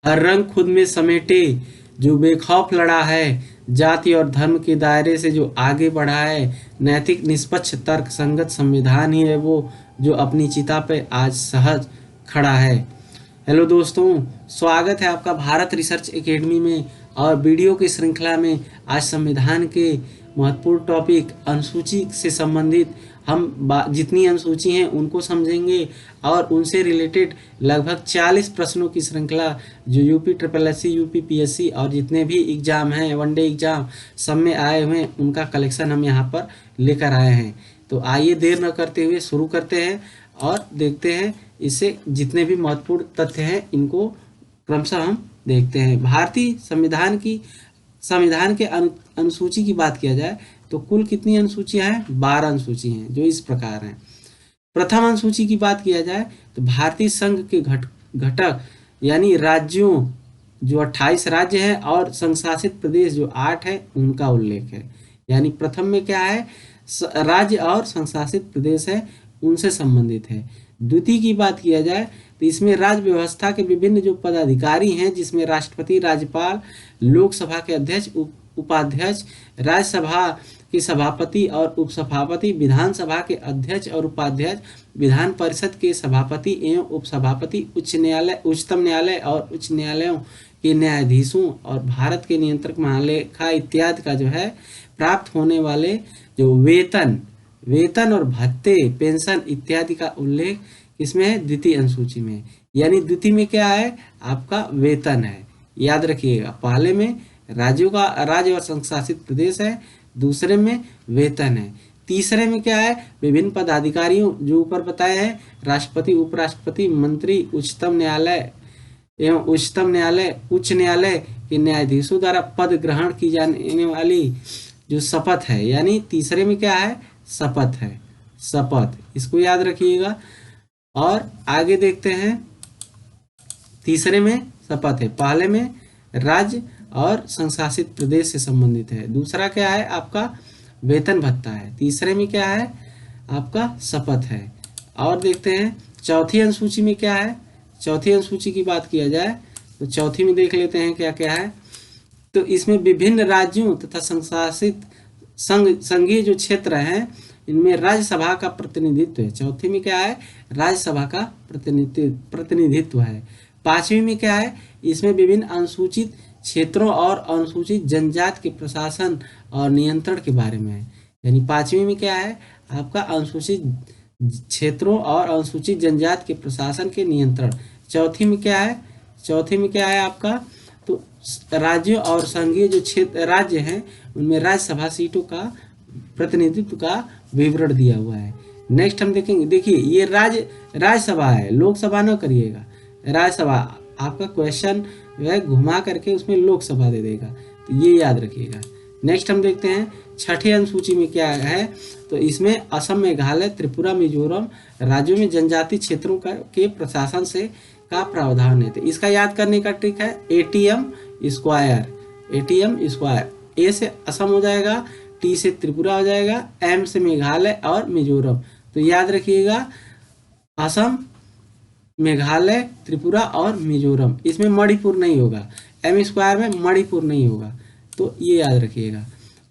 हर रंग खुद में समेटे जो बेखौफ लड़ा है, जाति और धर्म के दायरे से जो आगे बढ़ा है, नैतिक निष्पक्ष तर्क संगत संविधान ही है वो जो अपनी चिता पे आज सहज खड़ा है। हेलो दोस्तों, स्वागत है आपका भारत रिसर्च एकेडमी में। और वीडियो की श्रृंखला में आज संविधान के महत्वपूर्ण टॉपिक अनुसूची से संबंधित हम जितनी अनुसूची हैं उनको समझेंगे और उनसे रिलेटेड लगभग 40 प्रश्नों की श्रृंखला जो UP triple SC, UP PSC और जितने भी एग्ज़ाम हैं, वनडे एग्ज़ाम सब में आए हुए हैं, उनका कलेक्शन हम यहाँ पर लेकर आए हैं। तो आइए देर न करते हुए शुरू करते हैं और देखते हैं इससे जितने भी महत्वपूर्ण तथ्य हैं इनको क्रमशः हम देखते हैं। भारतीय संविधान के अनुसूची की बात किया जाए तो कुल कितनी अनुसूचियां हैं? 12 अनुसूची हैं जो इस प्रकार हैं। प्रथम अनुसूची की बात किया जाए तो भारतीय संघ के घटक यानी राज्यों जो 28 राज्य हैं और संघ शासित प्रदेश जो 8 है उनका उल्लेख है। यानी प्रथम में क्या है? राज्य और संघ शासित प्रदेश है, उनसे संबंधित है। द्वितीय की बात किया जाए तो इसमें राज्य व्यवस्था के विभिन्न जो पदाधिकारी हैं, जिसमें राष्ट्रपति, राज्यपाल, लोकसभा के अध्यक्ष, उपाध्यक्ष, राज्यसभा के सभापति और उपसभापति, विधानसभा के अध्यक्ष और उपाध्यक्ष, विधान परिषद के सभापति एवं उपसभापति, उच्च न्यायालय, उच्चतम न्यायालय और उच्च न्यायालयों के न्यायाधीशों और भारत के नियंत्रक महालेखा इत्यादि का जो है प्राप्त होने वाले जो वेतन और भत्ते, पेंशन इत्यादि का उल्लेख इसमें है द्वितीय अनुसूची में। यानी द्वितीय में क्या है? आपका वेतन है, याद रखिएगा। पहले में राज्य और संघ शासित प्रदेश है, दूसरे में वेतन है, तीसरे में क्या है? विभिन्न पदाधिकारियों जो ऊपर बताए हैं, राष्ट्रपति, उपराष्ट्रपति, मंत्री, उच्चतम न्यायालय एवं उच्च न्यायालय के न्यायाधीशों द्वारा पद ग्रहण की जाने वाली जो शपथ है, यानी तीसरे में क्या है? शपथ है, शपथ, इसको याद रखिएगा। और आगे देखते हैं, तीसरे में शपथ है, पहले में राज्य और संघ शासित प्रदेश से संबंधित है, दूसरा क्या है? आपका वेतन भत्ता है, तीसरे में क्या है? आपका शपथ है। और देखते हैं चौथी अनुसूची में क्या है। चौथी अनुसूची की बात किया जाए तो चौथी में देख लेते हैं क्या क्या है। तो इसमें विभिन्न राज्यों तथा संघीय जो क्षेत्र हैं इनमें राज्यसभा का प्रतिनिधित्व है। चौथी में क्या है? राज्यसभा का प्रतिनिधित्व है। पांचवी में क्या है? इसमें विभिन्न अनुसूचित क्षेत्रों और अनुसूचित जनजाति के प्रशासन और नियंत्रण के बारे में है। यानी पांचवी में क्या है? आपका अनुसूचित क्षेत्रों और अनुसूचित जनजाति के प्रशासन के नियंत्रण। चौथी में क्या है? चौथी में क्या है आपका? तो राज्यों और संघीय जो क्षेत्र राज्य हैं उनमें राज्यसभा सीटों का प्रतिनिधित्व का विवरण दिया हुआ है। नेक्स्ट हम देखेंगे, देखिए ये राज्यसभा है, लोकसभा न करिएगा, राज्यसभा। आपका क्वेश्चन जो है घुमा करके उसमें लोकसभा दे देगा, तो ये याद रखिएगा। नेक्स्ट हम देखते हैं छठी अनुसूची में क्या है। तो इसमें असम, मेघालय, त्रिपुरा, मिजोरम राज्यों में जनजाति क्षेत्रों के प्रशासन से का प्रावधान है। तो इसका याद करने का ट्रिक है ATM स्क्वायर। ए से असम हो जाएगा, T से त्रिपुरा हो जाएगा, M से मेघालय और मिजोरम। तो याद रखिएगा असम, मेघालय, त्रिपुरा और मिजोरम, इसमें मणिपुर नहीं होगा, M स्क्वायर में मणिपुर नहीं होगा, तो ये याद रखिएगा।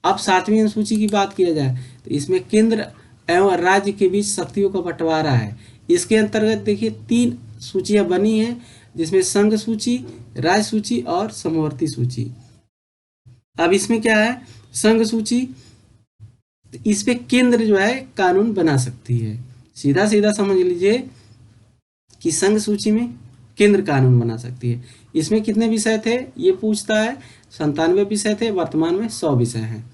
अब सातवीं अनुसूची की बात किया जाए तो इसमें केंद्र एवं राज्य के बीच शक्तियों का बंटवारा है। इसके अंतर्गत देखिए 3 सूचियां बनी हैं, जिसमें संघ सूची, राज्य सूची और समवर्ती सूची। अब इसमें क्या है? संघ सूची, इस पे केंद्र जो है कानून बना सकती है। सीधा सीधा समझ लीजिए कि संघ सूची में केंद्र कानून बना सकती है। इसमें कितने विषय थे ये पूछता है, 97 विषय थे, वर्तमान में 100 विषय हैं।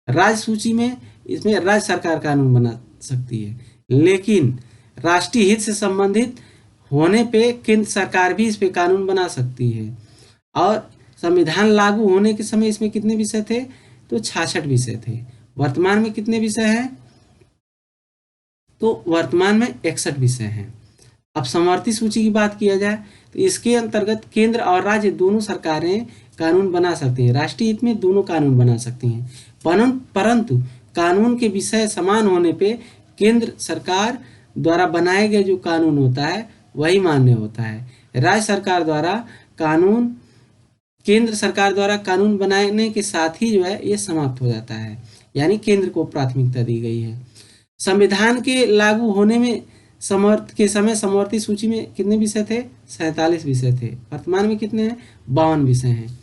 राज्य सूची में इसमें राज्य सरकार कानून बना सकती है, लेकिन राष्ट्रीय हित से संबंधित होने पे केंद्र सरकार भी इस पे कानून बना सकती है। और संविधान लागू होने के समय इसमें कितने विषय थे? तो 66 विषय थे। वर्तमान में कितने विषय हैं? तो वर्तमान में 61 विषय हैं। अब समवर्ती सूची की बात किया जाए तो इसके अंतर्गत केंद्र और राज्य दोनों सरकारें कानून बना सकती हैं, राष्ट्रीय हित में दोनों कानून बना सकती हैं, परंतु कानून के विषय समान होने पे केंद्र सरकार द्वारा बनाए गए जो कानून होता है वही मान्य होता है। राज्य सरकार द्वारा कानून केंद्र सरकार द्वारा कानून बनाने के साथ ही जो है ये समाप्त हो जाता है, यानी केंद्र को प्राथमिकता दी गई है। संविधान के लागू होने में समय समवर्ती सूची में कितने विषय थे? 47 विषय थे। वर्तमान में कितने हैं? 52 विषय हैं।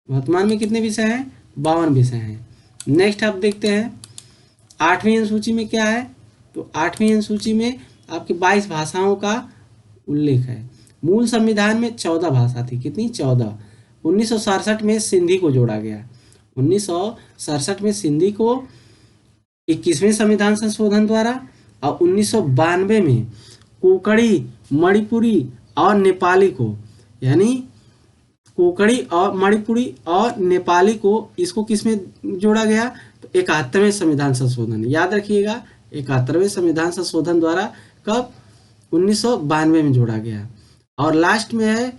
वर्तमान में कितने विषय हैं? 52 विषय हैं। नेक्स्ट आप देखते हैं 8वीं अनुसूची में क्या है। तो 8वीं अनुसूची में आपकी 22 भाषाओं का उल्लेख है। मूल संविधान में 14 भाषा थी। कितनी? 14। 1967 में सिंधी को जोड़ा गया। 1967 में सिंधी को 21वें संविधान संशोधन द्वारा और 1992 में कोंकणी, मणिपुरी और नेपाली को, यानी कोंकणी और मणिपुरी और नेपाली को इसको किसमें जोड़ा गया? तो 71वें संविधान संशोधन, याद रखिएगा 71वें संविधान संशोधन द्वारा कब? 1992 में जोड़ा गया। और लास्ट में है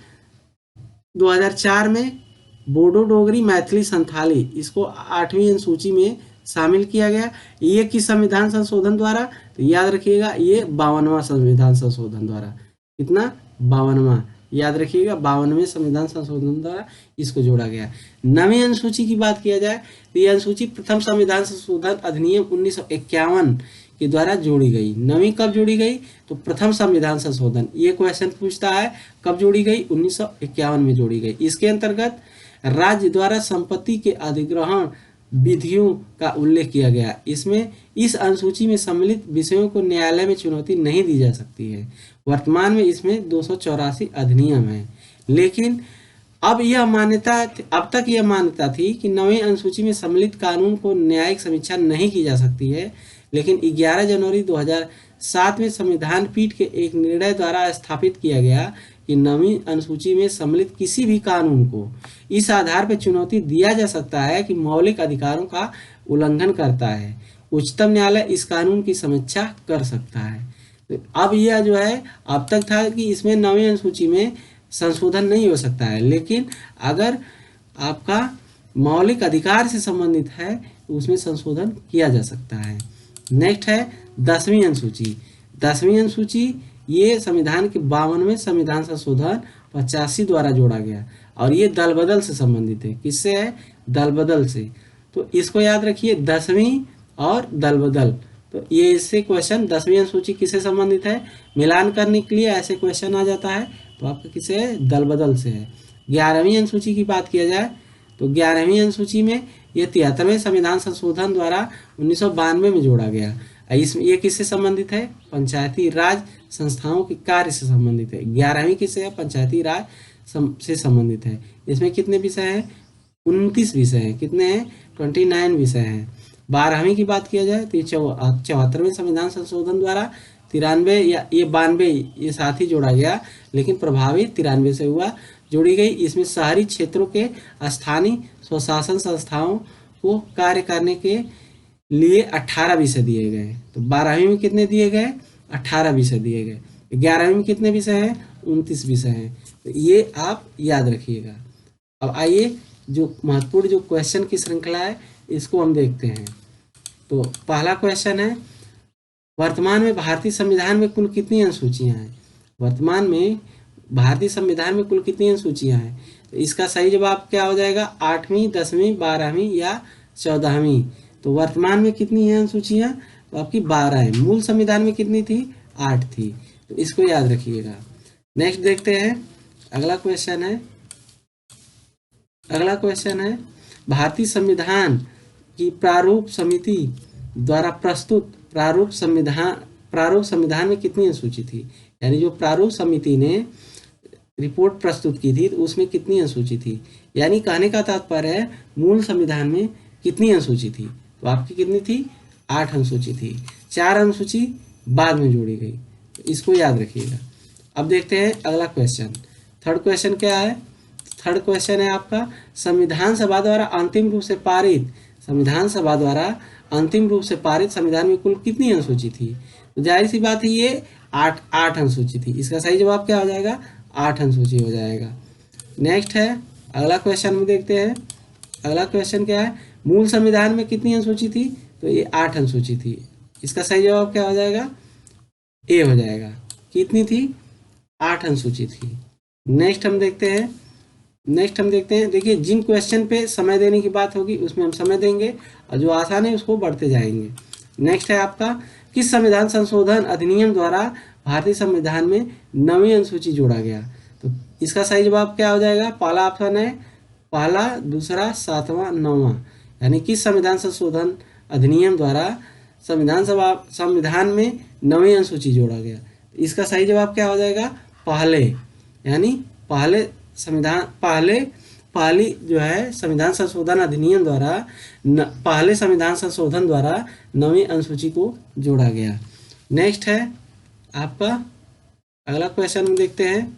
2004 में बोडो डोगरी मैथिली संथाली, इसको 8वीं अनुसूची में शामिल किया गया। ये किस संविधान संशोधन द्वारा? तो याद रखिएगा ये 52वां संविधान संशोधन द्वारा। कितना? 52वां, याद रखिएगा 52वें संविधान संशोधन द्वारा इसको जोड़ा गया। 9वीं अनुसूची की बात किया जाए तो यह अनुसूची प्रथम संविधान संशोधन अधिनियम 1951 के द्वारा जोड़ी गई। 9वीं कब जोड़ी गई? तो प्रथम संविधान संशोधन, ये क्वेश्चन पूछता है कब जोड़ी गई? 1951 में जोड़ी गई। इसके अंतर्गत राज्य द्वारा संपत्ति के अधिग्रहण विधियों का उल्लेख किया गया। इसमें इस अनुसूची में सम्मिलित विषयों को न्यायालय में चुनौती नहीं दी जा सकती है। वर्तमान में इसमें 284 अधिनियम है। लेकिन अब तक यह मान्यता थी कि 9वीं अनुसूची में सम्मिलित कानून को न्यायिक समीक्षा नहीं की जा सकती है। लेकिन 11 जनवरी 2007 में संविधान पीठ के एक निर्णय द्वारा स्थापित किया गया कि 9वीं अनुसूची में सम्मिलित किसी भी कानून को इस आधार पर चुनौती दिया जा सकता है कि मौलिक अधिकारों का उल्लंघन करता है। उच्चतम न्यायालय इस कानून की समीक्षा कर सकता है। तो अब यह जो है, अब तक था कि इसमें 9वीं अनुसूची में संशोधन नहीं हो सकता है, लेकिन अगर आपका मौलिक अधिकार से संबंधित है तो उसमें संशोधन किया जा सकता है। नेक्स्ट है 10वीं अनुसूची। 10वीं अनुसूची ये संविधान के 52वें संविधान संशोधन 85 द्वारा जोड़ा गया और ये दल बदल से संबंधित है। किससे है? दल बदल से। तो इसको याद रखिए 10वीं और दल बदल। तो ये इससे क्वेश्चन 10वीं अनुसूची किससे संबंधित है, मिलान करने के लिए ऐसे क्वेश्चन आ जाता है। तो आपका किससे है? दल बदल से है। 11वीं अनुसूची की बात किया जाए तो 11वीं अनुसूची में ये 73वें संविधान संशोधन द्वारा 1992 में जोड़ा गया। इसमें ये किससे संबंधित है? पंचायती राज संस्थाओं के कार्य से संबंधित है। 11वीं किससे है? पंचायती राज से संबंधित है। इसमें कितने विषय हैं? 29 विषय हैं। कितने हैं? 29 विषय हैं। 12वीं की बात किया जाए तो ये 74वें संविधान संशोधन द्वारा 93 या ये 92 ये साथ ही जोड़ा गया, लेकिन प्रभावी 93 से हुआ, जोड़ी गई। इसमें शहरी क्षेत्रों के स्थानीय स्वशासन संस्थाओं को कार्य करने के लिए 18 विषय दिए गए। तो 12वीं में कितने दिए गए? 18 विषय दिए गए। 11वीं में कितने विषय हैं? 29 विषय हैं। तो ये आप याद रखिएगा। अब आइए जो महत्वपूर्ण जो क्वेश्चन की श्रृंखला है इसको हम देखते हैं। तो पहला क्वेश्चन है, वर्तमान में भारतीय संविधान में कुल कितनी अनुसूचियां हैं? वर्तमान में भारतीय संविधान में कुल कितनी अनुसूचियां हैं? तो इसका सही जवाब क्या हो जाएगा? 8वीं, 10वीं, 12वीं या 14वीं। तो वर्तमान में कितनी है अनुसूचियां? तो आपकी 12 है। मूल संविधान में कितनी थी? 8 थी। तो इसको याद रखिएगा। नेक्स्ट देखते हैं, अगला क्वेश्चन है भारतीय संविधान की प्रारूप समिति द्वारा प्रस्तुत प्रारूप संविधान में कितनी अनुसूची थी? यानी जो प्रारूप समिति ने रिपोर्ट प्रस्तुत की थी तो उसमें कितनी अनुसूची थी? यानी कहने का तात्पर्य है मूल संविधान में कितनी अनुसूची थी? तो आपकी कितनी थी? 8 अनुसूची थी। 4 अनुसूची बाद में जोड़ी गई। तो इसको याद रखिएगा। अब देखते हैं अगला क्वेश्चन। थर्ड क्वेश्चन क्या है? थर्ड क्वेश्चन है आपका, संविधान सभा द्वारा अंतिम रूप से पारित संविधान में कुल कितनी अनुसूची थी? तो जाहिर सी बात है ये 8 अनुसूची थी। इसका सही जवाब क्या हो जाएगा? 8 अनुसूची हो जाएगा। नेक्स्ट है अगला क्वेश्चन में देखते हैं। अगला क्वेश्चन क्या है, मूल संविधान में कितनी अनुसूची थी? तो ये 8 अनुसूची थी। इसका सही जवाब क्या हो जाएगा? ए हो जाएगा। कितनी थी? 8 अनुसूची थी। नेक्स्ट हम देखते हैं नेक्स्ट हम देखते हैं, देखिए जिन क्वेश्चन पे समय देने की बात होगी उसमें हम समय देंगे और जो आसान है उसको बढ़ते जाएंगे। नेक्स्ट है आपका, किस संविधान संशोधन अधिनियम द्वारा भारतीय संविधान में 9वीं अनुसूची जोड़ा गया? तो इसका सही जवाब क्या हो जाएगा? पहला ऑप्शन है पहला, दूसरा, सातवां, नौवां। यानी किस संविधान संशोधन अधिनियम द्वारा संविधान में 9वीं अनुसूची जोड़ा गया? इसका सही जवाब क्या हो जाएगा? पहले, यानी पहले संविधान पहली जो है संविधान संशोधन अधिनियम द्वारा पहले संविधान संशोधन द्वारा 9वीं अनुसूची को जोड़ा गया। नेक्स्ट है आपका अगला क्वेश्चन हम देखते हैं।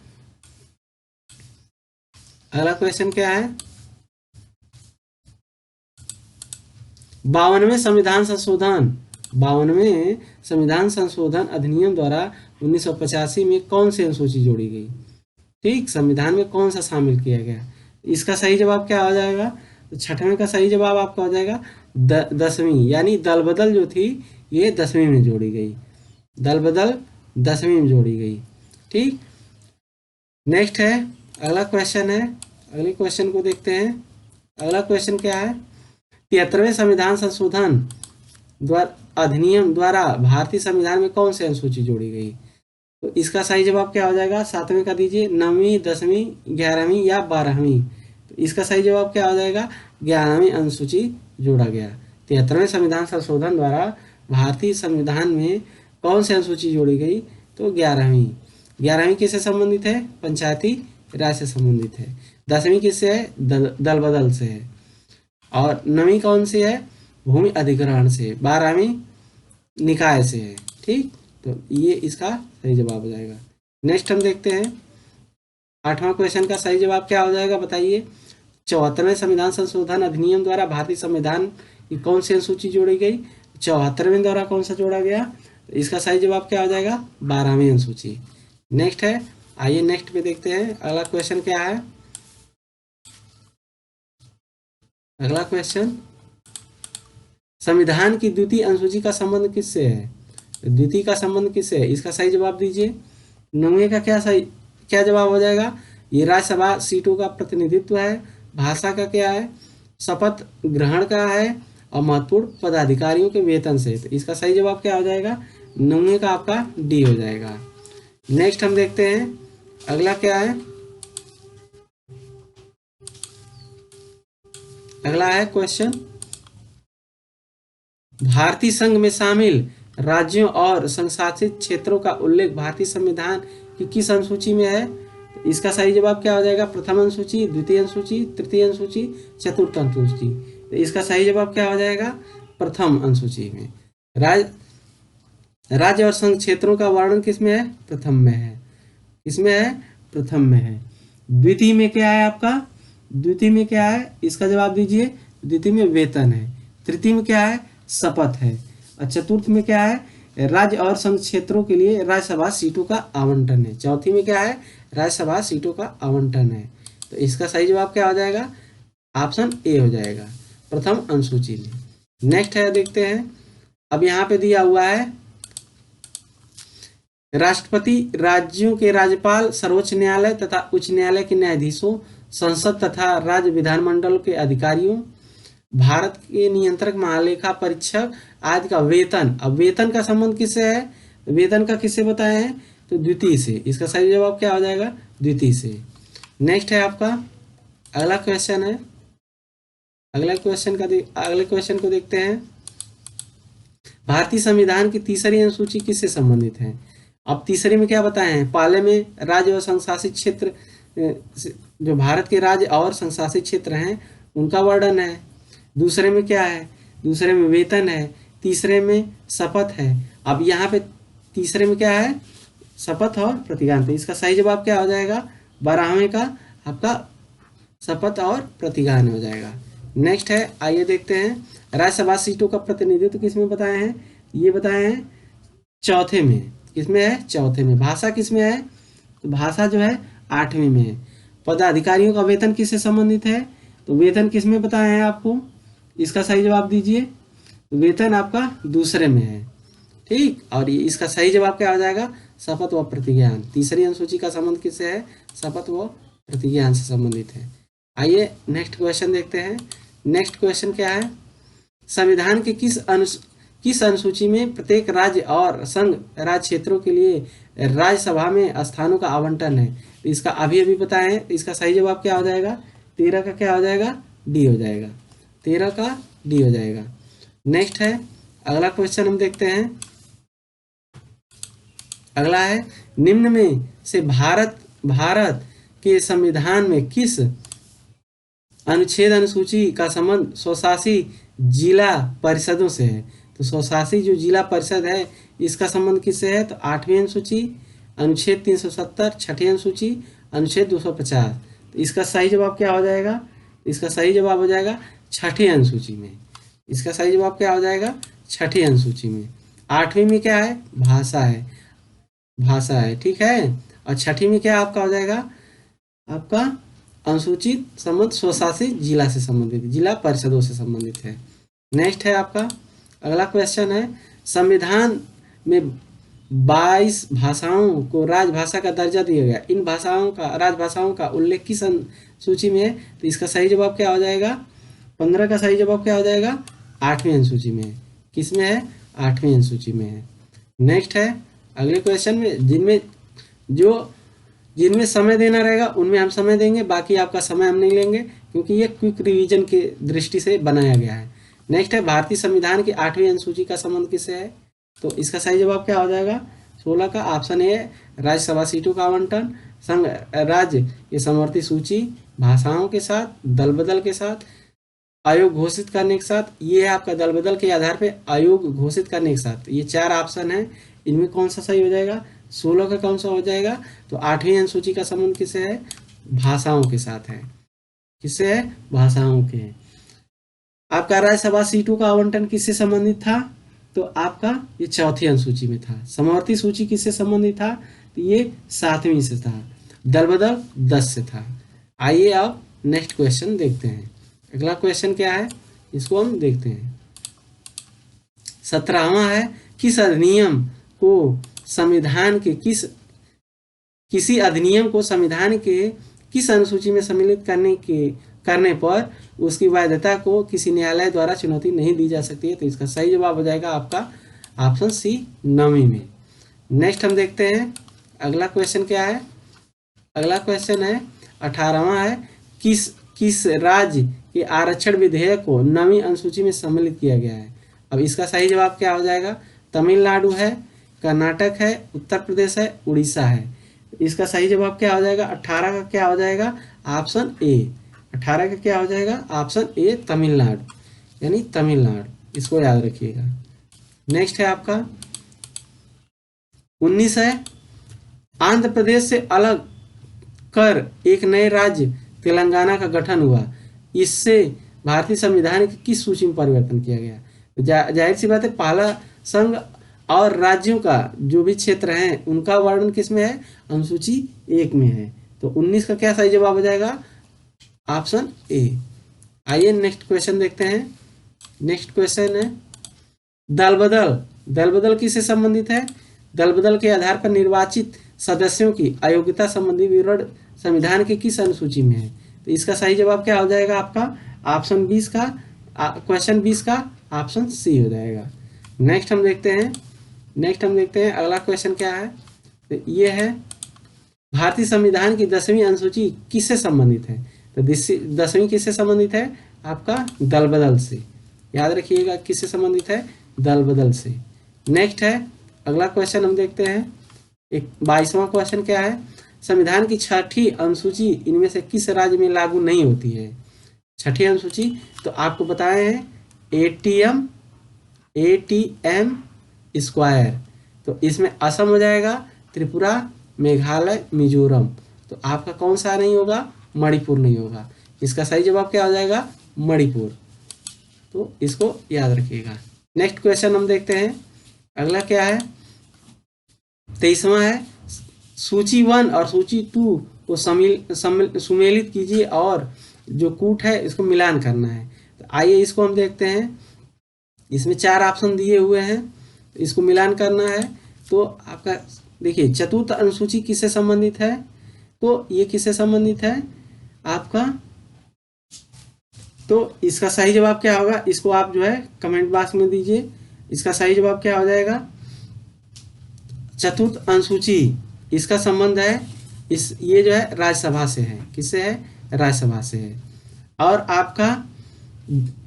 अगला क्वेश्चन क्या है? 52वें संविधान संशोधन अधिनियम द्वारा 1985 में कौन सी अनुसूची जोड़ी गई? ठीक, संविधान में कौन सा शामिल किया गया? इसका सही जवाब क्या हो जाएगा? तो छठवें का सही जवाब आपका हो जाएगा 10वीं, यानी दल बदल जो थी ये 10वीं में जोड़ी गई, दल बदल 10वीं में जोड़ी गई। ठीक, नेक्स्ट है अगला क्वेश्चन है, अगले क्वेश्चन को देखते हैं। अगला क्वेश्चन क्या है? 73वें संविधान संशोधन अधिनियम द्वारा भारतीय संविधान में कौन सी अनुसूची जोड़ी गई? तो इसका सही जवाब क्या हो जाएगा? 7वें का दीजिए, 9वीं, 10वीं, 11वीं या 12वीं। तो इसका सही जवाब क्या हो जाएगा? 11वीं अनुसूची जोड़ा गया। 73वें संविधान संशोधन द्वारा भारतीय संविधान में कौन सी अनुसूची जोड़ी गई? तो 11वीं। 11वीं किससे संबंधित है? पंचायती राज से संबंधित है। 10वीं किससे है? दल बदल से है। और 9वीं कौन सी है? भूमि अधिग्रहण से। 12वीं निकाय से है। ठीक, तो ये इसका सही जवाब हो जाएगा। नेक्स्ट हम देखते हैं 8वां क्वेश्चन का सही जवाब क्या हो जाएगा बताइए? 74वें संविधान संशोधन अधिनियम द्वारा भारतीय संविधान की कौन सी अनुसूची जोड़ी गई? 74वें द्वारा कौन सा जोड़ा गया? तो इसका सही जवाब क्या हो जाएगा? 12वीं अनुसूची। नेक्स्ट है, आइए नेक्स्ट पे देखते हैं अगला क्वेश्चन क्या है। अगला क्वेश्चन, संविधान की द्वितीय अनुसूची का संबंध किससे है? द्वितीय का संबंध किससे है? इसका सही जवाब दीजिए। 9वें का क्या जवाब हो जाएगा? ये राज्यसभा सीटों का प्रतिनिधित्व है। भाषा का क्या है? शपथ ग्रहण का है। और महत्वपूर्ण पदाधिकारियों के वेतन से। तो इसका सही जवाब क्या हो जाएगा? 9वें का आपका डी हो जाएगा। नेक्स्ट हम देखते हैं अगला क्या है। अगला है क्वेश्चन, भारतीय संघ में शामिल राज्यों और संशासित क्षेत्रों का उल्लेख भारतीय संविधान की किस अनुसूची में है? तो इसका सही जवाब क्या हो जाएगा? प्रथम अनुसूची, द्वितीय अनुसूची, तृतीय अनुसूची, चतुर्थ अनुसूची। तो इसका सही जवाब क्या हो जाएगा? प्रथम अनुसूची में। राज्य और संघ क्षेत्रों का वर्णन किसमें है? प्रथम में है। किसमें है? प्रथम में है। द्वितीय में क्या है आपका? द्वितीय में क्या है? इसका जवाब दीजिए। द्वितीय में वेतन है। तृतीय में क्या है? शपथ है। और चतुर्थ में क्या है? राज्य और संघ क्षेत्रों के लिए राज्यसभा सीटों का आवंटन है। चौथी में क्या है? राज्यसभा सीटों का आवंटन है। तो इसका सही जवाब क्या हो जाएगा? ऑप्शन ए हो जाएगा, प्रथम अनुसूची में। नेक्स्ट है, देखते हैं। अब यहाँ पे दिया हुआ है, राष्ट्रपति, राज्यों के राज्यपाल, सर्वोच्च न्यायालय तथा उच्च न्यायालय के न्यायाधीशों, संसद तथा राज्य विधानमंडल के अधिकारियों, भारत के नियंत्रक महालेखा परीक्षक आदि का वेतन। अब वेतन का संबंध किससे है? वेतन का किससे बताए हैं? तो द्वितीय से। इसका सही जवाब क्या हो जाएगा? द्वितीय से। नेक्स्ट है आपका अगला क्वेश्चन है। अगले क्वेश्चन को देखते हैं। भारतीय संविधान की तीसरी अनुसूची किससे संबंधित है? अब तीसरे में क्या बताए हैं? पहले में राज्य और संशासित क्षेत्र, जो भारत के राज्य और संशासित क्षेत्र हैं उनका वर्णन है। दूसरे में क्या है? दूसरे में वेतन है। तीसरे में शपथ है। अब यहाँ पे तीसरे में क्या है? शपथ और प्रतिज्ञान। तो इसका सही जवाब क्या हो जाएगा? 12वें का आपका शपथ और प्रतिज्ञान हो जाएगा। नेक्स्ट है, आइए देखते हैं। राज्यसभा सीटों का प्रतिनिधित्व किसमें बताए हैं? ये बताए हैं चौथे में। किसमें है? चौथे में। भाषा किसमें है? तो भाषा जो है 8वीं में है। पदाधिकारियों का वेतन किससे संबंधित है? तो वेतन किसमें बताए हैं आपको? इसका सही जवाब दीजिए। वेतन आपका दूसरे में है। ठीक, और इसका सही जवाब क्या हो जाएगा? शपथ व प्रतिज्ञान। तीसरी अनुसूची का संबंध किससे है? शपथ व प्रतिज्ञान से संबंधित है। आइए नेक्स्ट क्वेश्चन देखते हैं। नेक्स्ट क्वेश्चन क्या है, संविधान के किस अनुसूची में प्रत्येक राज्य और संघ राज्य क्षेत्रों के लिए राज्यसभा में स्थानों का आवंटन है? तो इसका अभी अभी बताएं, तो इसका सही जवाब क्या हो जाएगा, 13 का क्या हो जाएगा, डी हो जाएगा, 13 का डी हो जाएगा। नेक्स्ट है अगला क्वेश्चन हम देखते हैं। अगला है, निम्न में से भारत के संविधान में किस अनुच्छेद अनुसूची का संबंध स्वशासी जिला परिषदों से है? तो स्वशासी जो जिला परिषद है इसका संबंध किससे है? तो 8वीं अनुसूची अनुच्छेद 370, 6ठी अनुसूची अनुच्छेद 250। तो इसका सही जवाब क्या हो जाएगा? इसका सही जवाब हो जाएगा 6ठी अनुसूची में। इसका सही जवाब क्या हो जाएगा? 6ठी अनुसूची में। 8वीं में क्या है? भाषा है, ठीक है। और 6ठी में क्या आपका हो जाएगा? आपका अनुसूचित संबंध स्वशासित जिला से संबंधित, जिला परिषदों से संबंधित है। नेक्स्ट है आपका अगला क्वेश्चन है, संविधान में 22 भाषाओं को राजभाषा का दर्जा दिया गया, इन राजभाषाओं का उल्लेख किस सूची में है? तो इसका सही जवाब क्या हो जाएगा? 15 का सही जवाब क्या हो जाएगा? 8वीं अनुसूची में है। किस में है? 8वीं अनुसूची में है। नेक्स्ट है अगले क्वेश्चन में, जिनमें समय देना रहेगा उनमें हम समय देंगे, बाकी आपका समय हम नहीं लेंगे क्योंकि ये क्विक रिवीजन की दृष्टि से बनाया गया है। नेक्स्ट है, भारतीय संविधान की 8वीं अनुसूची का संबंध किससे है? तो इसका सही जवाब क्या हो जाएगा? 16 का ऑप्शन ए, राज्यसभा सीटों का आवंटन, संघ राज्य की समवर्ती सूची, भाषाओं के साथ, दल बदल के साथ, आयोग घोषित करने के साथ। ये है आपका दल बदल के आधार पे आयोग घोषित करने के साथ। ये 4 ऑप्शन है, इनमें कौन सा सही हो जाएगा? 16 का कौन सा हो जाएगा? तो 8वीं अनुसूची का संबंध किससे है? भाषाओं के साथ है। किससे है? भाषाओं के है। आपका राज्यसभा सीटों का आवंटन किससे संबंधित था? तो आपका ये 4थी अनुसूची में था। समवर्ती सूची किससे संबंधित था? तो ये 7वीं से था। दल बदल 10 से था। आइए अब नेक्स्ट क्वेश्चन देखते हैं। अगला क्वेश्चन क्या है, इसको हम देखते हैं। 17वां है, किस अधिनियम को संविधान के किसी अधिनियम को संविधान के किस अनुसूची में सम्मिलित करने पर उसकी वैधता को किसी न्यायालय द्वारा चुनौती नहीं दी जा सकती है? तो इसका सही जवाब हो जाएगा आपका ऑप्शन सी, 9वीं में। नेक्स्ट हम देखते हैं अगला क्वेश्चन क्या है। अगला क्वेश्चन है 18वां है, किस राज्य के आरक्षण विधेयक को 9वीं अनुसूची में सम्मिलित किया गया है? अब इसका सही जवाब क्या हो जाएगा? तमिलनाडु है, कर्नाटक है, उत्तर प्रदेश है, उड़ीसा है। इसका सही जवाब क्या हो जाएगा? 18 का क्या हो जाएगा? Option A. 18 का क्या हो जाएगा? ऑप्शन ए, तमिलनाडु, यानी तमिलनाडु। इसको याद रखिएगा। नेक्स्ट है आपका 19 है, आंध्र प्रदेश से अलग कर एक नए राज्य तेलंगाना का गठन हुआ, इससे भारतीय संविधान की किस सूची में परिवर्तन किया गया? जाहिर सी बात है, पहला संघ और राज्यों का जो भी क्षेत्र है उनका वर्णन किस में है? अनुसूची 1 में है। तो 19 का क्या सही जवाब हो जाएगा? Option A. आइए नेक्स्ट क्वेश्चन देखते हैं। नेक्स्ट क्वेश्चन है, दल बदल किससे संबंधित है? दल बदल के आधार पर निर्वाचित सदस्यों की अयोग्यता संबंधी विवरण संविधान के किस अनुसूची में है? तो इसका सही जवाब क्या हो जाएगा आपका? ऑप्शन 20 का, क्वेश्चन 20 का ऑप्शन सी हो जाएगा। नेक्स्ट हम देखते हैं अगला क्वेश्चन क्या है। तो ये है, भारतीय संविधान की 10वीं अनुसूची किससे संबंधित है? तो 10वीं किससे संबंधित है? आपका दल बदल से। याद रखिएगा किससे संबंधित है? दल बदल से। नेक्स्ट है अगला क्वेश्चन हम देखते हैं। 22वां क्वेश्चन क्या है, संविधान की 6ठी अनुसूची इनमें से किस राज्य में लागू नहीं होती है? 6ठी अनुसूची तो आपको बताए हैं, ATM स्क्वायर। तो इसमें असम हो जाएगा, त्रिपुरा, मेघालय, मिजोरम। तो आपका कौन सा नहीं होगा? मणिपुर नहीं होगा। इसका सही जवाब क्या हो जाएगा? मणिपुर। तो इसको याद रखिएगा। नेक्स्ट क्वेश्चन हम देखते हैं। अगला क्या है, 23वां है, सूची 1 और सूची 2 को सुमेलित कीजिए और जो कूट है इसको मिलान करना है। तो आइए इसको हम देखते हैं। इसमें 4 ऑप्शन दिए हुए हैं, इसको मिलान करना है। तो आपका देखिए, चतुर्थ अनुसूची किससे संबंधित है? तो ये किससे संबंधित है? आपका तो इसका सही जवाब क्या होगा, इसको आप जो है कमेंट बॉक्स में दीजिए। इसका सही जवाब क्या हो जाएगा, चतुर्थ अनुसूची। इसका संबंध है इस, ये जो है राज्यसभा से है, किससे है, राज्यसभा से है। और आपका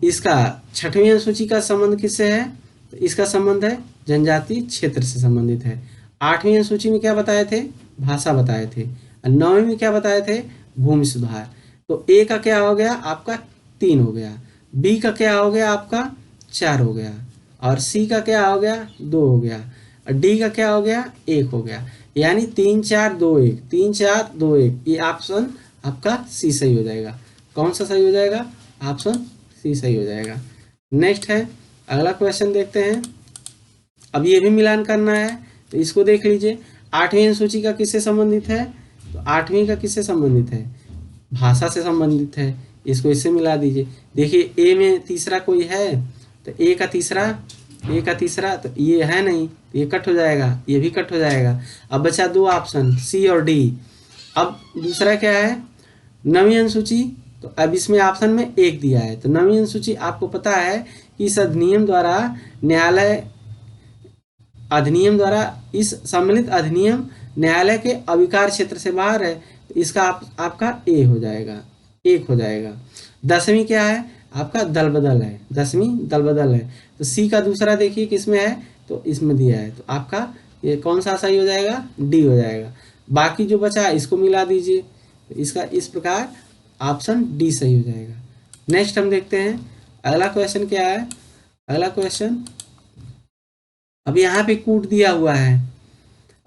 इसका छठवीं अनुसूची का संबंध किससे है, तो इसका संबंध है जनजाति क्षेत्र से संबंधित है। आठवीं अनुसूची में क्या बताए थे, भाषा बताए थे। और नौवीं में क्या बताए थे, भूमि सुधार। तो ए का क्या हो गया आपका 3 हो गया, बी का क्या हो गया आपका 4 हो गया, और सी का क्या हो गया 2 हो गया, और डी का क्या हो गया 1 हो गया। यानी 3 4 2 1, 3 4 2 1, ये ऑप्शन आपका सी सही हो जाएगा। कौन सा सही हो जाएगा, ऑप्शन सी सही हो जाएगा। नेक्स्ट है, अगला क्वेश्चन देखते हैं। अब ये भी मिलान करना है, तो इसको देख लीजिए। आठवीं अनुसूची का किससे संबंधित है, तो आठवीं का किससे संबंधित है, भाषा से संबंधित है। इसको इससे मिला दीजिए। देखिए ए में तीसरा कोई है, तो ए का तीसरा तो ये है नहीं, तो ये कट हो जाएगा, ये भी कट हो जाएगा। अब बचा 2 ऑप्शन सी और डी। अब दूसरा क्या है, नवीं अनुसूची। तो अब इसमें ऑप्शन में 1 दिया है, तो नवीं अनुसूची आपको पता है कि इस अधिनियम द्वारा इस सम्मिलित अधिनियम न्यायालय के अविकार क्षेत्र से बाहर है, तो इसका आपका ए हो जाएगा, 1 हो जाएगा। 10वीं क्या है आपका दल बदल है, 10वीं दल बदल है। तो सी का दूसरा देखिए किसमें है, तो इसमें दिया है, तो आपका ये कौन सा सही हो जाएगा, डी हो जाएगा। बाकी जो बचा इसको मिला दीजिए, तो इसका इस प्रकार ऑप्शन डी सही हो जाएगा। नेक्स्ट हम देखते हैं अगला क्वेश्चन क्या है। अगला क्वेश्चन, अब यहाँ पे कूट दिया हुआ है,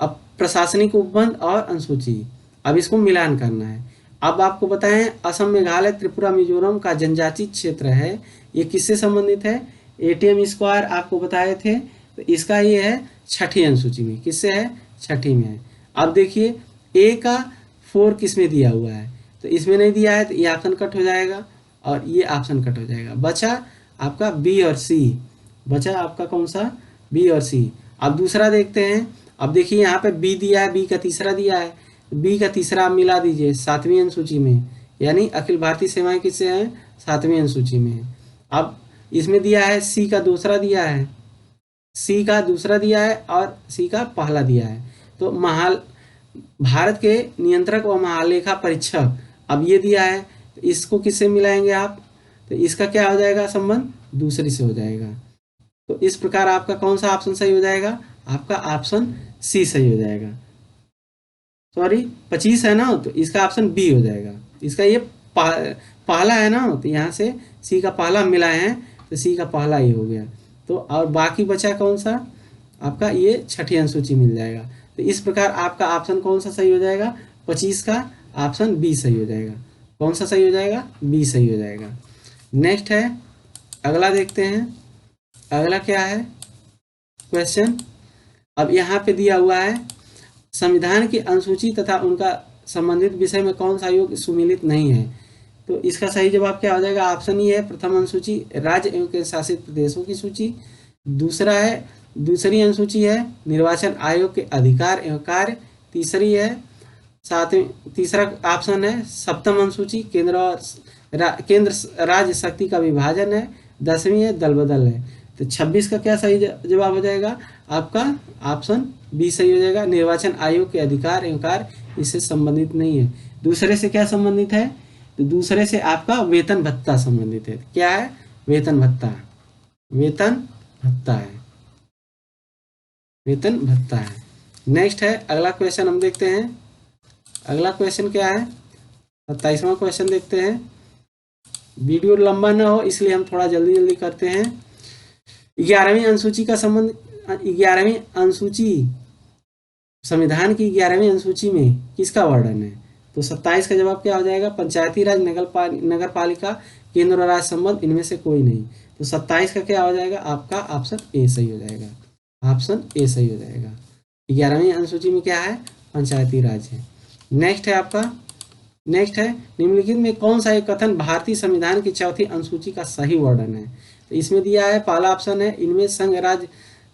अब प्रशासनिक उपबंध और अनुसूची, अब इसको मिलान करना है। अब आपको बताएं असम मेघालय त्रिपुरा मिजोरम का जनजाति क्षेत्र है, ये किससे संबंधित है, एटीएम स्क्वायर आपको बताए थे, तो इसका ये है छठी अनुसूची में, किससे है, छठी में है। अब देखिए ए का 4 किस में दिया हुआ है, तो इसमें नहीं दिया है, तो ये ऑप्शन कट हो जाएगा और ये ऑप्शन कट हो जाएगा। बचा आपका बी और सी, बचा आपका कौन सा, बी और सी। अब दूसरा देखते हैं। अब देखिए यहाँ पे बी दिया है, बी का तीसरा दिया है, बी का तीसरा आप मिला दीजिए 7वीं अनुसूची में, यानी अखिल भारतीय सेवाएं किससे हैं, 7वीं अनुसूची में है। अब इसमें दिया है सी का दूसरा दिया है, सी का दूसरा दिया है और सी का पहला दिया है। तो भारत के नियंत्रक व महालेखा परीक्षक, अब ये दिया है, तो इसको किससे मिलाएंगे आप, तो इसका क्या हो जाएगा संबंध, दूसरी से हो जाएगा। तो इस प्रकार आपका कौन सा ऑप्शन सही हो जाएगा, आपका ऑप्शन सी सही हो जाएगा। सॉरी 25 है ना, तो इसका ऑप्शन बी हो जाएगा। इसका ये पहला है ना, तो यहाँ से सी का पहला मिलाए हैं, तो सी का पहला ही हो गया। तो और बाकी बचा कौन सा आपका, ये छठी अनुसूची मिल जाएगा। तो इस प्रकार आपका ऑप्शन कौन सा सही हो जाएगा, 25 का ऑप्शन बी सही हो जाएगा। कौन सा सही हो जाएगा, बी सही हो जाएगा। नेक्स्ट है, अगला देखते हैं। अगला क्या है क्वेश्चन, अब यहाँ पे दिया हुआ है संविधान की अनुसूची तथा उनका संबंधित विषय में कौन सा योग सुमिलित नहीं है। तो इसका सही जवाब क्या हो जाएगा, ऑप्शन ई है प्रथम अनुसूची राज्य एवं केंद्र शासित प्रदेशों की सूची। दूसरा है, दूसरी अनुसूची है निर्वाचन आयोग के अधिकार एवं कार्य। तीसरी है तीसरा ऑप्शन है सप्तम अनुसूची केंद्र राज्य शक्ति का विभाजन है। 10वीं है दल बदल है। तो 26 का क्या सही जवाब हो जाएगा, आपका ऑप्शन बी सही हो जाएगा, निर्वाचन आयोग के अधिकार एवं कार्य इससे संबंधित नहीं है। दूसरे से क्या संबंधित है, तो दूसरे से आपका वेतन भत्ता संबंधित है। क्या है, वेतन भत्ता, वेतन भत्ता है, वेतन भत्ता है। नेक्स्ट है अगला क्वेश्चन हम देखते हैं। अगला क्वेश्चन क्या है, 27वां क्वेश्चन देखते हैं। वीडियो लंबा ना हो इसलिए हम थोड़ा जल्दी जल्दी करते हैं। 11वीं अनुसूची का संबंध, 11वीं अनुसूची संविधान की 11वीं अनुसूची में किसका वर्णन है। तो 27 का जवाब क्या हो जाएगा, पंचायती राज नगर पालिका केंद्र और राज्य संबंध इनमें से कोई नहीं। तो 27 का क्या हो जाएगा, आपका ऑप्शन ए सही हो जाएगा, ऑप्शन ए सही हो जाएगा। 11वीं अनुसूची में क्या है, पंचायती राज है। नेक्स्ट है आपका, नेक्स्ट है निम्नलिखित में कौन सा एक कथन भारतीय संविधान की चौथी अनुसूची का सही वर्णन है। तो इसमें दिया है पहला ऑप्शन है इनमें संघ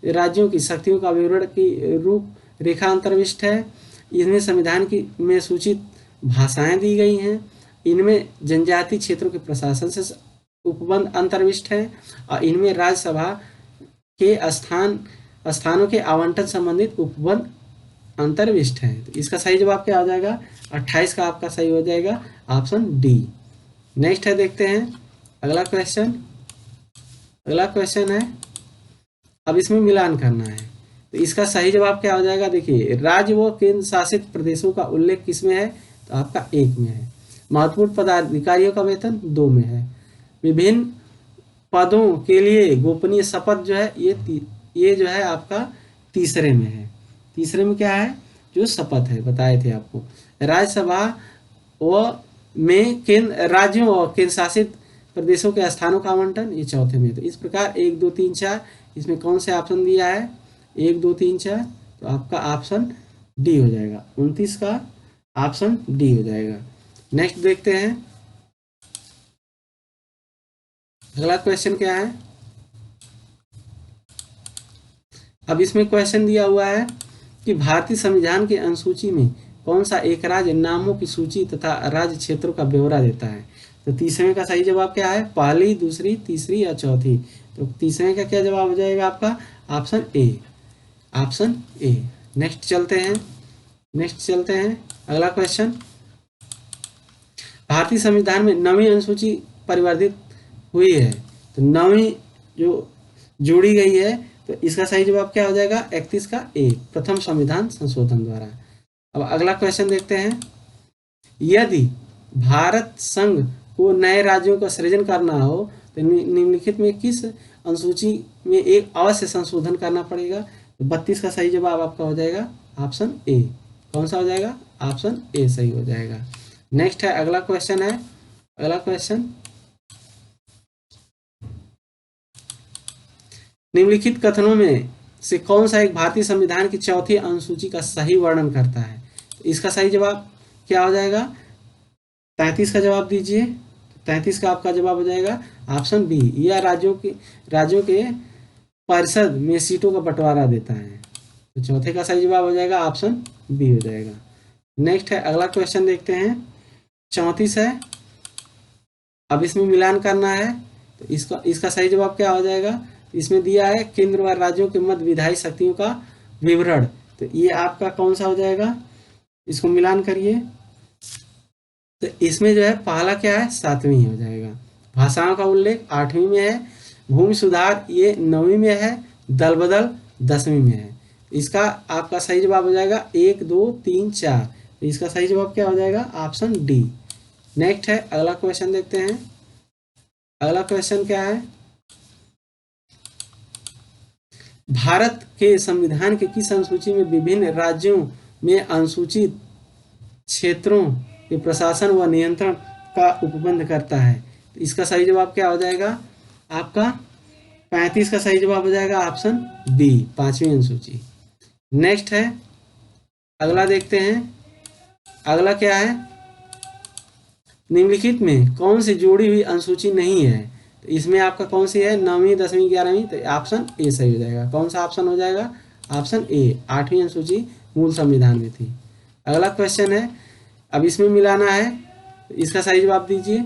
राज्यों की शक्तियों का विवरण की रूप रेखा अंतर्विष्ट है। इसमें संविधान की में सूचित भाषाएं दी गई हैं। इनमें जनजातीय क्षेत्रों के प्रशासन से उपबंध अंतर्विष्ट हैं और इनमें राज्यसभा के स्थानों के आवंटन संबंधित उपबंध अंतर्विष्ट हैं। तो इसका सही जवाब क्या हो जाएगा? 28 का आपका सही हो जाएगा ऑप्शन डी। नेक्स्ट है, देखते हैं अगला क्वेश्चन। अगला क्वेश्चन है, अब इसमें मिलान करना है। तो इसका सही जवाब क्या हो जाएगा? देखिए, राज्य व केंद्र शासित प्रदेशों का उल्लेख किसमें है? तो आपका 1 में है। महत्वपूर्ण पदाधिकारियों का वेतन 2 में है। विभिन्न पदों के लिए गोपनीय शपथ जो है ये जो है आपका तीसरे में है। तीसरे में क्या है? जो शपथ है, बताए थे आपको। राज्यसभा व में राज्यों और केंद्र शासित प्रदेशों के स्थानों का आवंटन ये चौथे में। तो इस प्रकार 1 2 3 4 इसमें कौन से ऑप्शन दिया है? 1 2 3 4, तो आपका ऑप्शन डी हो जाएगा। 29 का ऑप्शन डी हो जाएगा। नेक्स्ट देखते हैं अगला क्वेश्चन क्या है। अब इसमें क्वेश्चन दिया हुआ है कि भारतीय संविधान के अनुसूची में कौन सा एक राज्य नामों की सूची तथा राज्य क्षेत्रों का ब्यौरा देता है? तो तीसरे का सही जवाब क्या है? पहली, दूसरी, तीसरी या चौथी? तो तीसरे का क्या जवाब हो जाएगा आपका? Option A. Option A. Next चलते हैं अगला क्वेश्चन। भारतीय संविधान में 9वीं अनुसूची परिवर्तित हुई है, तो 9वीं जो जोड़ी गई है, तो इसका सही जवाब क्या हो जाएगा? 31 का ए, प्रथम संविधान संशोधन द्वारा। अब अगला क्वेश्चन देखते हैं। यदि भारत संघ को नए राज्यों का सृजन करना हो तो निम्नलिखित में किस अनुसूची में एक अवश्य संशोधन करना पड़ेगा? तो 32 का सही जवाब आपका हो जाएगा ऑप्शन ए। कौन सा हो जाएगा? ऑप्शन ए सही हो जाएगा। नेक्स्ट है अगला क्वेश्चन है। अगला क्वेश्चन, निम्नलिखित कथनों में से कौन सा एक भारतीय संविधान की चौथी अनुसूची का सही वर्णन करता है? तो इसका सही जवाब क्या हो जाएगा? 33 का जवाब दीजिए। 33 का आपका जवाब हो जाएगा ऑप्शन बी। यह राज्यों के परिषद में सीटों का बंटवारा देता है। तो चौथे का सही जवाब हो जाएगा ऑप्शन बी हो जाएगा। नेक्स्ट है अगला क्वेश्चन देखते हैं। 34 है। अब इसमें मिलान करना है, तो इसका सही जवाब क्या हो जाएगा? इसमें दिया है केंद्र व राज्यों के मध्य विधायी शक्तियों का विवरण। तो ये आपका कौन सा हो जाएगा? इसको मिलान करिए। तो इसमें जो है पहला क्या है? 7वीं हो जाएगा। भाषाओं का उल्लेख 8वीं में है। भूमि सुधार ये 9वीं में है। दल बदल 10वीं में है। इसका आपका सही जवाब हो जाएगा 1 2 3 4। तो इसका सही जवाब क्या हो जाएगा? Option D. नेक्स्ट है अगला क्वेश्चन देखते हैं। अगला क्वेश्चन क्या है? भारत के संविधान के किस अनुसूची में विभिन्न राज्यों में अनुसूचित क्षेत्रों के प्रशासन व नियंत्रण का उपबंध करता है? तो इसका सही जवाब क्या हो जाएगा? आपका 35 का सही जवाब हो जाएगा ऑप्शन बी, 5वीं अनुसूची। नेक्स्ट है अगला देखते हैं। अगला क्या है? निम्नलिखित में कौन सी जोड़ी हुई अनुसूची नहीं है? तो इसमें आपका कौन सी है? 9वीं, 10वीं, 11वीं? तो ऑप्शन ए सही हो जाएगा। कौन सा ऑप्शन हो जाएगा? ऑप्शन ए, 8वीं अनुसूची मूल संविधान में थी। अगला क्वेश्चन है, अब इसमें मिलाना है, तो इसका सही जवाब दीजिए।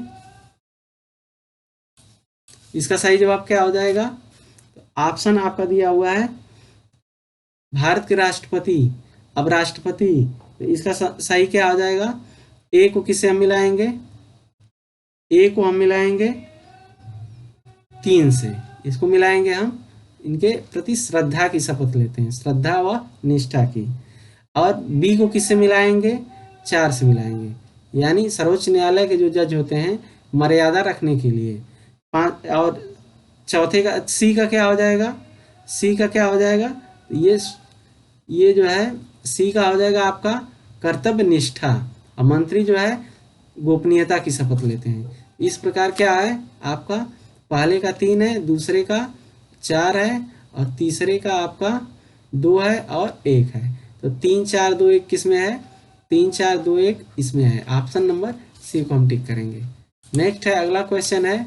इसका सही जवाब क्या हो जाएगा? तो ऑप्शन आपका दिया हुआ है भारत के राष्ट्रपति। अब राष्ट्रपति, तो इसका सही क्या हो जाएगा? ए को किससे हम मिलाएंगे? ए को हम मिलाएंगे 3 से। इसको मिलाएंगे हम, इनके प्रति श्रद्धा की शपथ लेते हैं, श्रद्धा व निष्ठा की। और बी को किससे मिलाएंगे? 4 से मिलाएंगे, यानी सर्वोच्च न्यायालय के जो जज होते हैं मर्यादा रखने के लिए। 5 और चौथे का सी का क्या हो जाएगा? सी का क्या हो जाएगा? ये जो है सी का हो जाएगा आपका कर्तव्य निष्ठा। और मंत्री जो है गोपनीयता की शपथ लेते हैं। इस प्रकार क्या है आपका? पहले का 3 है, दूसरे का 4 है और तीसरे का आपका 2 है और 1 है। तो 3 4 2 1 किस में है? 3 4 2 1 इसमें है। ऑप्शन नंबर सी को हम टिक करेंगे। नेक्स्ट है अगला क्वेश्चन है,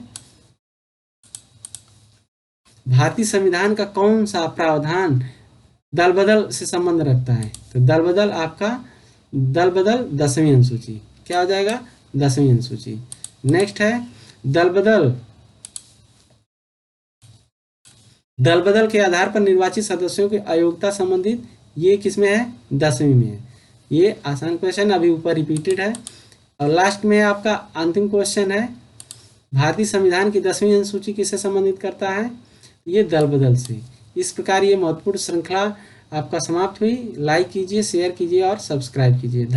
भारतीय संविधान का कौन सा प्रावधान दल बदल से संबंध रखता है? तो दल बदल आपका 10वीं अनुसूची। क्या हो जाएगा? 10वीं अनुसूची। नेक्स्ट है दल बदल दल बदल के आधार पर निर्वाचित सदस्यों की अयोग्यता संबंधित, ये किसमें है? 10वीं में है। ये आसान क्वेश्चन अभी ऊपर रिपीटेड है। और लास्ट में आपका अंतिम क्वेश्चन है, भारतीय संविधान की 10वीं अनुसूची किससे संबंधित करता है? ये दल बदल से। इस प्रकार ये महत्वपूर्ण श्रृंखला आपका समाप्त हुई। लाइक कीजिए, शेयर कीजिए और सब्सक्राइब कीजिए।